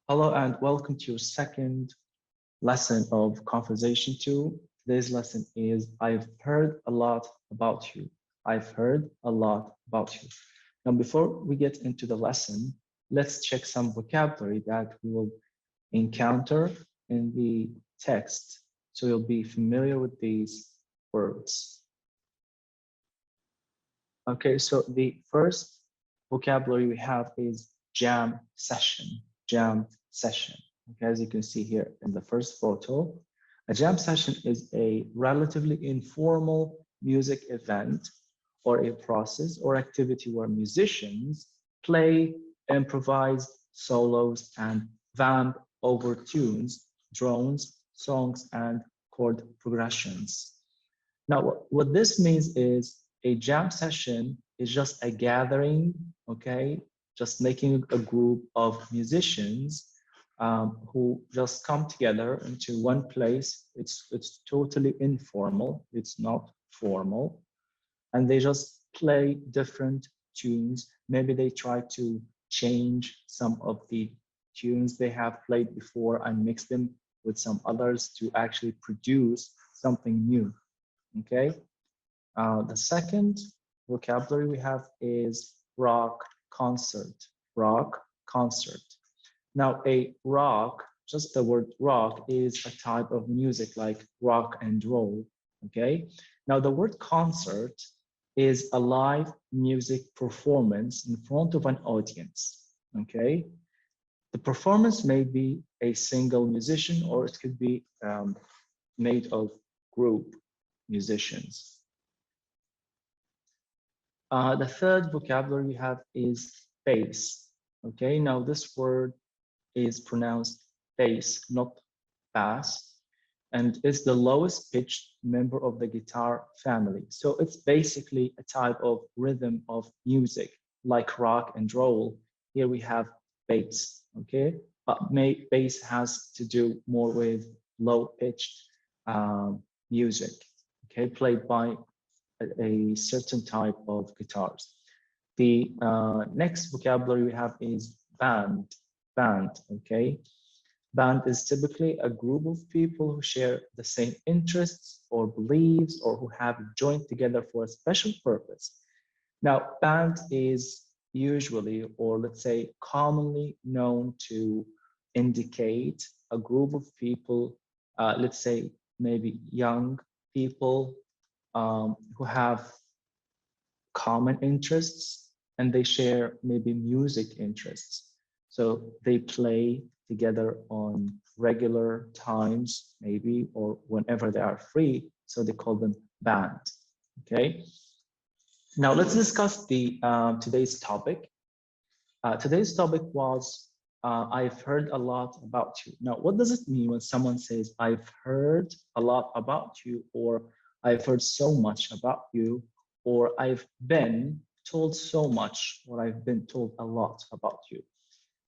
Hello and welcome to your second lesson of Conversation 2. Today's lesson is I've heard a lot about you. I've heard a lot about you. Now, before we get into the lesson, let's check some vocabulary that we will encounter in the text. So you'll be familiar with these words. Okay, so the first vocabulary we have is jam session. Jam session. Okay, as you can see here in the first photo, a jam session is a relatively informal music event or a process or activity where musicians play, improvise solos, and vamp over tunes, drones, songs, and chord progressions. Now, what this means is a jam session is just a gathering, okay? Just making a group of musicians who just come together into one place. It's totally informal. It's not formal, and they just play different tunes. Maybe they try to change some of the tunes they have played before and mix them with some others to actually produce something new. Okay. The second vocabulary we have is rock concert. Rock concert. Now, a rock, just the word rock, is a type of music like rock and roll. Okay. Now, the word concert is a live music performance in front of an audience. Okay. The performance may be a single musician or it could be made of group musicians. The third vocabulary we have is bass. Okay, now this word is pronounced bass, not bass, and it's the lowest pitched member of the guitar family. So it's basically a type of rhythm of music, like rock and roll. Here we have bass, okay? But bass has to do more with low pitched music, okay, played by a certain type of guitars. The next vocabulary we have is band. Band, okay? Band is typically a group of people who share the same interests or beliefs or who have joined together for a special purpose. Now, band is usually, or let's say commonly known to indicate a group of people, let's say maybe young people who have common interests and they share maybe music interests. So they play together on regular times, maybe, or whenever they are free. So they call them band. Okay. Now let's discuss the today's topic. Today's topic was I've heard a lot about you. Now, what does it mean when someone says I've heard a lot about you, or I've heard so much about you, or I've been told so much, or I've been told a lot about you?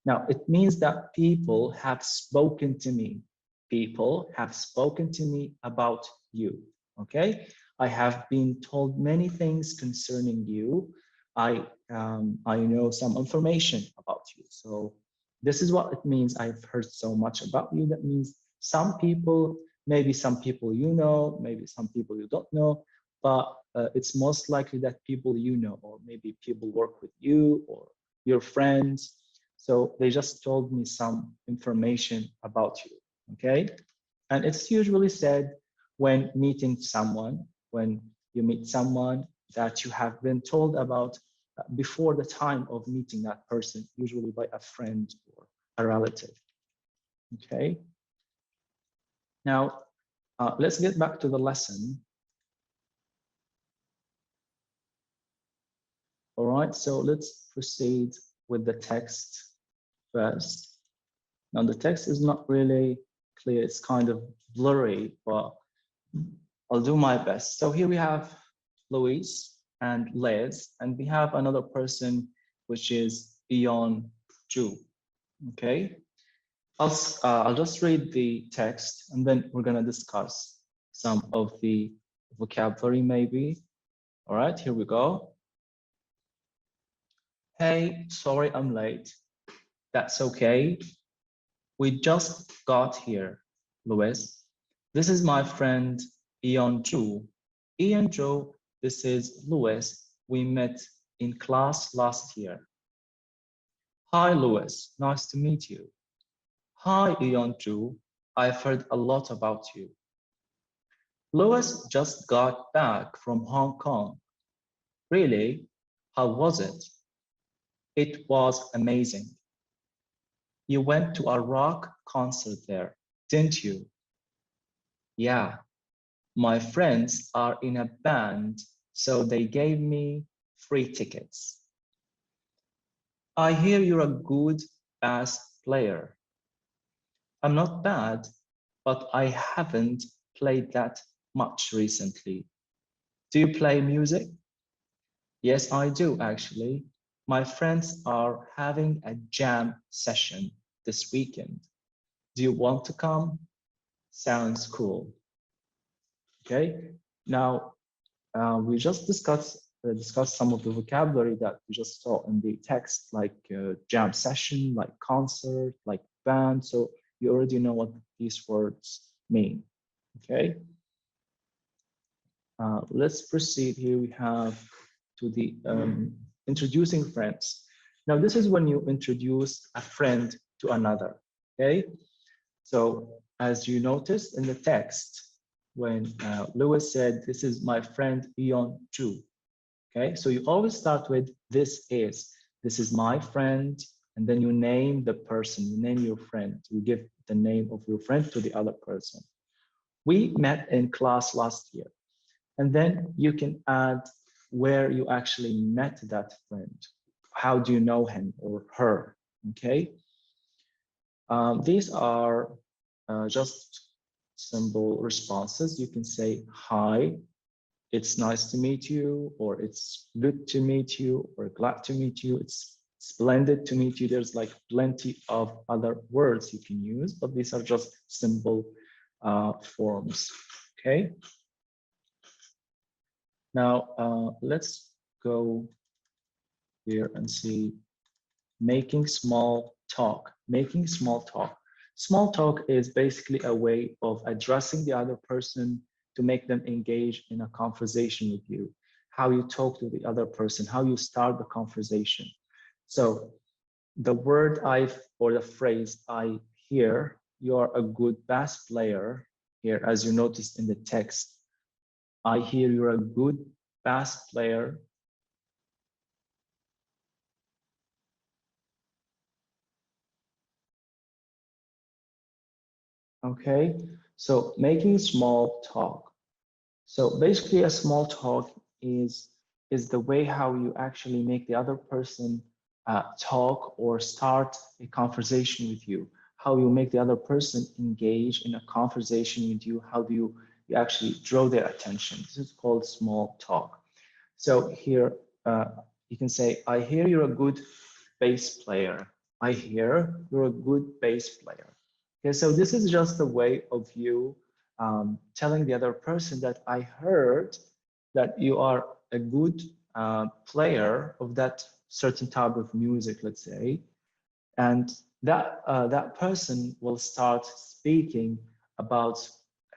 Now, it means that people have spoken to me. People have spoken to me about you. Okay. I have been told many things concerning you. I know some information about you. So this is what it means. I've heard so much about you. That means some people, maybe some people you know, maybe some people you don't know, but it's most likely that people you know, or maybe people work with you or your friends. So they just told me some information about you, okay? And it's usually said when meeting someone, when you meet someone that you have been told about before the time of meeting that person, usually by a friend or a relative, okay? Now, let's get back to the lesson. All right, so let's proceed with the text first. Now the text is not really clear, it's kind of blurry, but I'll do my best. So here we have Louise and Liz, and we have another person, which is Ion Ju, okay? I'll just read the text and then we're gonna discuss some of the vocabulary maybe. All right, here we go. Hey, sorry I'm late. That's okay. We just got here, Louis. This is my friend Ian Zhu. Ian Zhu, this is Louis. We met in class last year. Hi, Louis. Nice to meet you. Hi, Ian Zhu. I've heard a lot about you. Louis just got back from Hong Kong. Really? How was it? It was amazing. You went to a rock concert there, didn't you? Yeah, my friends are in a band, so they gave me free tickets. I hear you're a good bass player. I'm not bad, but I haven't played that much recently. Do you play music? Yes, I do actually. My friends are having a jam session this weekend. Do you want to come? Sounds cool. Okay, now we just discussed some of the vocabulary that we just saw in the text, like jam session, like concert, like band. So you already know what these words mean. Okay, let's proceed. Here we have to the introducing friends. Now this is when you introduce a friend to another. Okay, so as you noticed in the text, when Lewis said, "This is my friend Ion Chu." Okay, so you always start with this is my friend, and then you name the person, you name your friend, you give the name of your friend to the other person. We met in class last year, and then you can add where you actually met that friend. How do you know him or her? Okay, these are just simple responses. You can say hi, it's nice to meet you, or it's good to meet you, or glad to meet you, it's splendid to meet you. There's like plenty of other words you can use, but these are just simple forms. Okay. Now let's go here and see making small talk. Making small talk. Small talk is basically a way of addressing the other person to make them engage in a conversation with you, how you talk to the other person, how you start the conversation. So the word or the phrase I hear, you're a good bass player here, as you noticed in the text. I hear you're a good bass player. Okay, so making small talk. So basically a small talk is the way how you actually make the other person talk or start a conversation with you, how you make the other person engage in a conversation with you, how do you actually draw their attention. This is called small talk. So here you can say, I hear you're a good bass player. I hear you're a good bass player. Okay, so this is just a way of you telling the other person that I heard that you are a good player of that certain type of music, let's say, and that person will start speaking about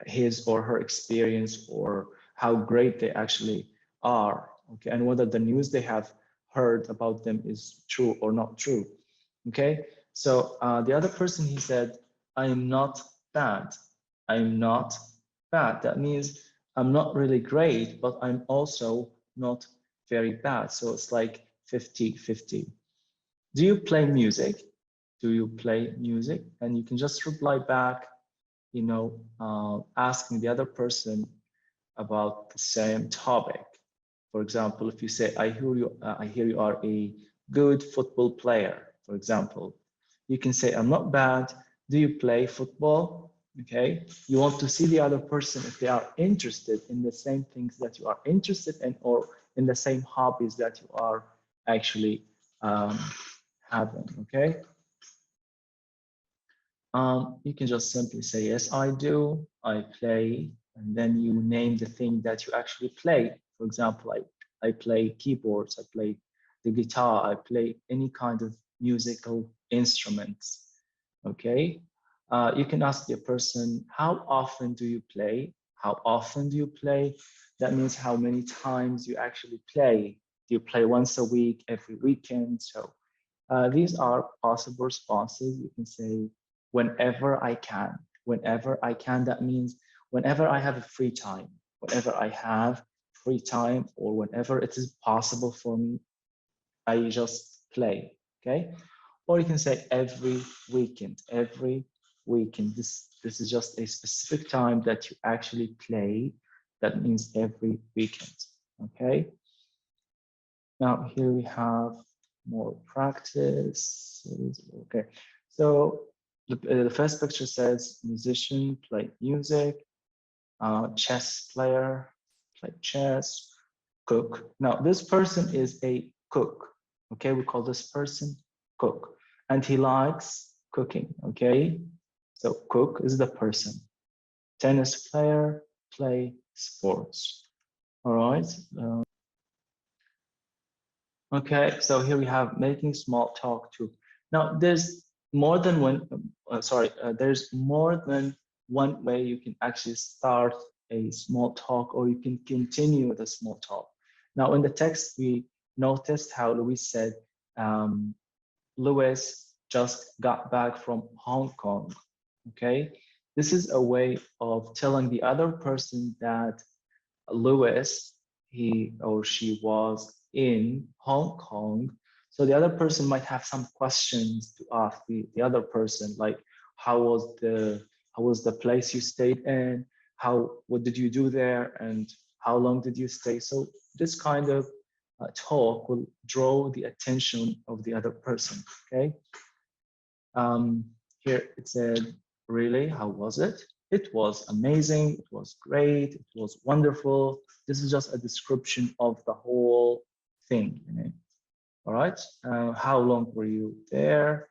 his or her experience or how great they actually are, okay, and whether the news they have heard about them is true or not true. Okay, so the other person, he said, I'm not bad. I'm not bad. That means I'm not really great, but I'm also not very bad. So it's like 50-50. Do you play music? Do you play music? And you can just reply back, asking the other person about the same topic. For example, if you say, I hear you are a good football player, for example, you can say, I'm not bad. Do you play football? Okay. You want to see the other person if they are interested in the same things that you are interested in or in the same hobbies that you are actually having. Okay. You can just simply say, yes, I do, I play, and then you name the thing that you actually play. For example, I play keyboards, I play the guitar, I play any kind of musical instruments, okay? You can ask the person, how often do you play? How often do you play? That means how many times you actually play. Do you play once a week, every weekend? So these are possible responses. You can say, whenever I can. Whenever I can, that means whenever I have a free time. Whenever I have free time, or whenever it is possible for me, I just play, okay? Or you can say every weekend, every weekend. This is just a specific time that you actually play. That means every weekend, okay? Now here we have more practice. Okay, so the first picture says musician, play music, chess player, play chess, cook. Now this person is a cook. Okay, we call this person cook, and he likes cooking. Okay, so cook is the person. Tennis player, play sports. All right. Okay, so here we have making small talk too. Now there's more than one, there's more than one way you can actually start a small talk, or you can continue with a small talk. Now in the text, we noticed how Louis said, Louis just got back from Hong Kong, okay? This is a way of telling the other person that Lewis, he or she was in Hong Kong. So the other person might have some questions to ask the other person, like how was the place you stayed in? What did you do there? And how long did you stay? So this kind of talk will draw the attention of the other person, okay? Here it said, really, how was it? It was amazing, it was great, it was wonderful. This is just a description of the whole thing. All right, how long were you there?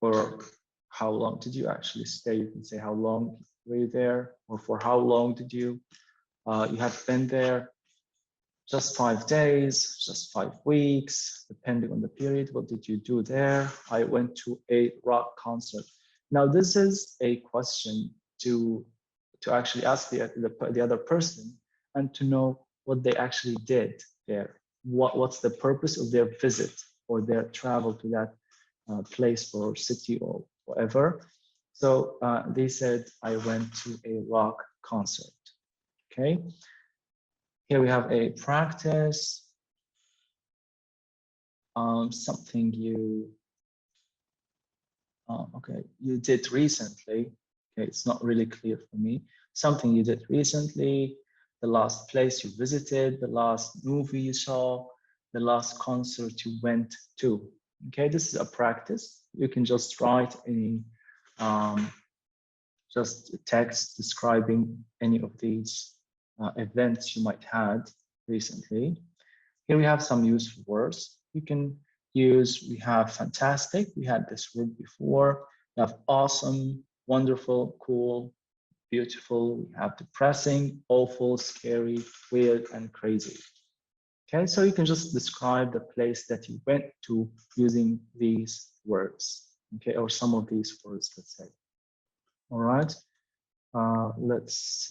Or how long did you actually stay? You can say how long were you there? Or for how long did you have been there? Just 5 days, just 5 weeks, depending on the period. What did you do there? I went to a rock concert. Now, this is a question to actually ask the other person and to know what they actually did there. What's the purpose of their visit or their travel to that place or city or whatever. So they said, I went to a rock concert. Okay. Here we have a practice, something you, okay, you did recently. Okay, it's not really clear for me. Something you did recently, the last place you visited, the last movie you saw, the last concert you went to. Okay, this is a practice. You can just write any just text describing any of these events you might had recently. Here we have some useful words. You can use, we have fantastic, we had this word before. We have awesome, wonderful, cool, beautiful. We have depressing, awful, scary, weird, and crazy. Okay, so you can just describe the place that you went to using these words, okay, or some of these words, let's say. All right, let's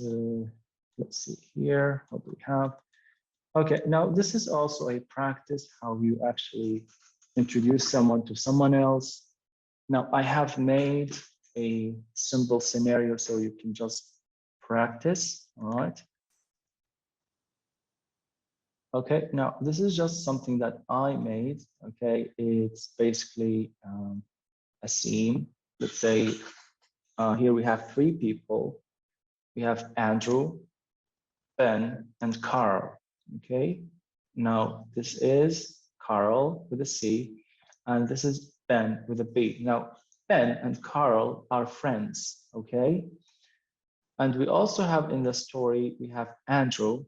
see here, what do we have? Okay, now this is also a practice, how you actually introduce someone to someone else. Now I have made a simple scenario so you can just practice, all right? Okay, now this is just something that I made, okay? It's basically a scene. Let's say here we have 3 people. We have Andrew, Ben, and Carl, okay? Now this is Carl with a C, and this is Ben with a B. Now Ben and Carl are friends, okay? And we also have in the story, we have Andrew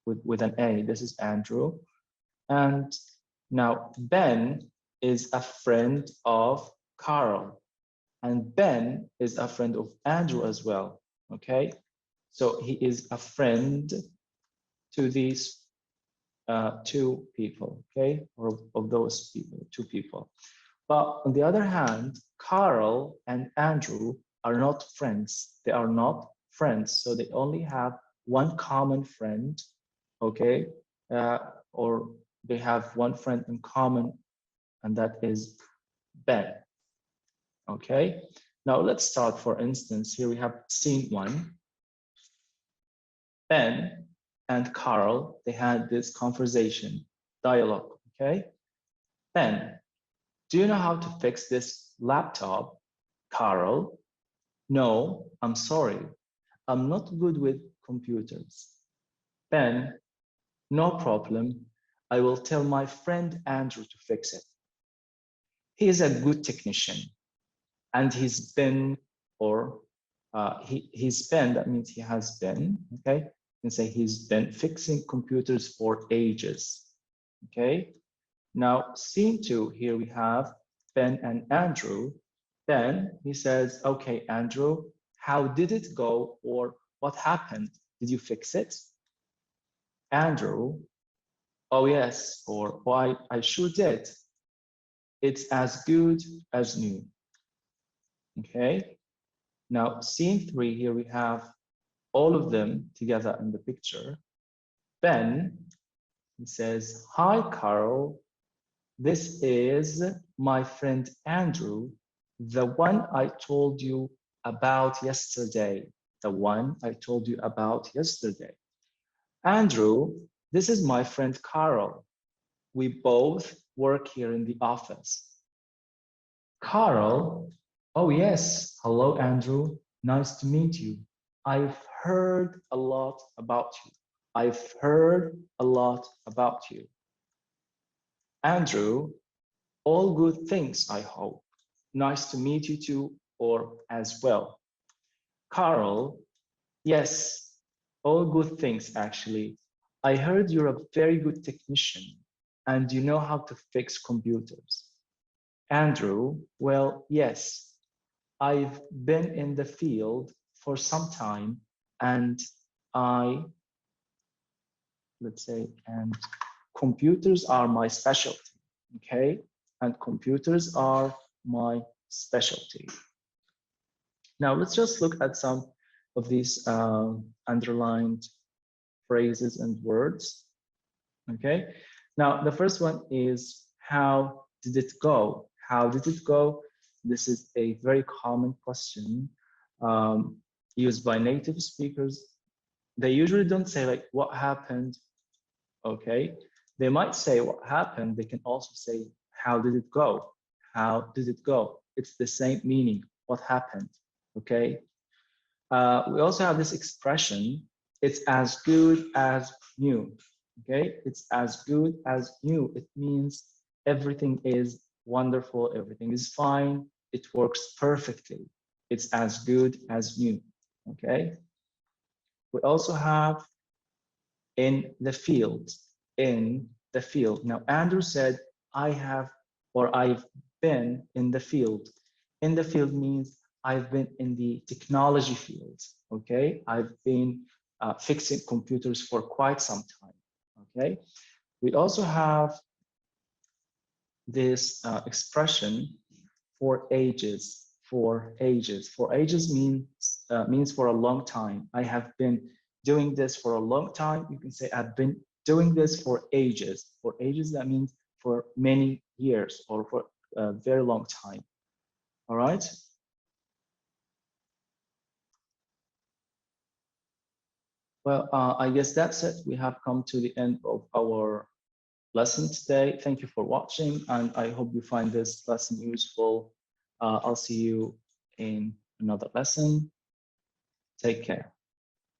with an A. This is Andrew. And now Ben is a friend of Carl, and Ben is a friend of Andrew as well, okay? So he is a friend to these 2 people, okay? Or of those people, 2 people. But on the other hand, Carl and Andrew are not friends. They are not friends. So they only have one common friend, okay? Or they have one friend in common, and that is Ben, okay? Now let's start, for instance, here we have scene 1. Ben and Carl, they had this conversation, dialogue, okay? Ben, do you know how to fix this laptop? Carl, no, I'm sorry. I'm not good with computers. Ben, no problem. I will tell my friend Andrew to fix it. He is a good technician, and he's been, or he's been, that means he has been, okay? You can say he's been fixing computers for ages, okay? Now, scene 2, here we have Ben and Andrew. Ben, he says, okay, Andrew, how did it go, or what happened? Did you fix it? Andrew, oh yes, or why, I sure did. It's as good as new. Okay. Now, scene 3, here we have all of them together in the picture. Ben, he says, hi, Carl. This is my friend Andrew, the one I told you about yesterday. The one I told you about yesterday. Andrew, this is my friend Carl. We both work here in the office. Carl, oh yes, hello Andrew, nice to meet you. I've heard a lot about you. I've heard a lot about you. Andrew, all good things, I hope. Nice to meet you too, or as well. Carl, yes, all good things actually. I heard you're a very good technician and you know how to fix computers. Andrew, well, yes, I've been in the field for some time and let's say, and computers are my specialty, okay? And computers are my specialty. Now let's just look at some of these underlined phrases and words, okay? Now the first one is, how did it go? How did it go? This is a very common question used by native speakers. They usually don't say like, what happened? Okay, they might say what happened. They can also say, how did it go? How did it go? It's the same meaning, what happened, okay? We also have this expression, it's as good as new, okay? It's as good as new. It means everything is wonderful, everything is fine, it works perfectly. It's as good as new, okay? We also have in the field, in the field. Now, Andrew said, I have, or I've been in the field. In the field means I've been in the technology field, okay? I've been fixing computers for quite some time, okay? We also have this expression, for ages, for ages. For ages means for a long time. I have been doing this for a long time. You can say I've been doing this for ages. For ages, that means for many years or for a very long time. All right. Well, I guess that's it. We have come to the end of our lesson today. Thank you for watching, and I hope you find this lesson useful. I'll see you in another lesson. Take care.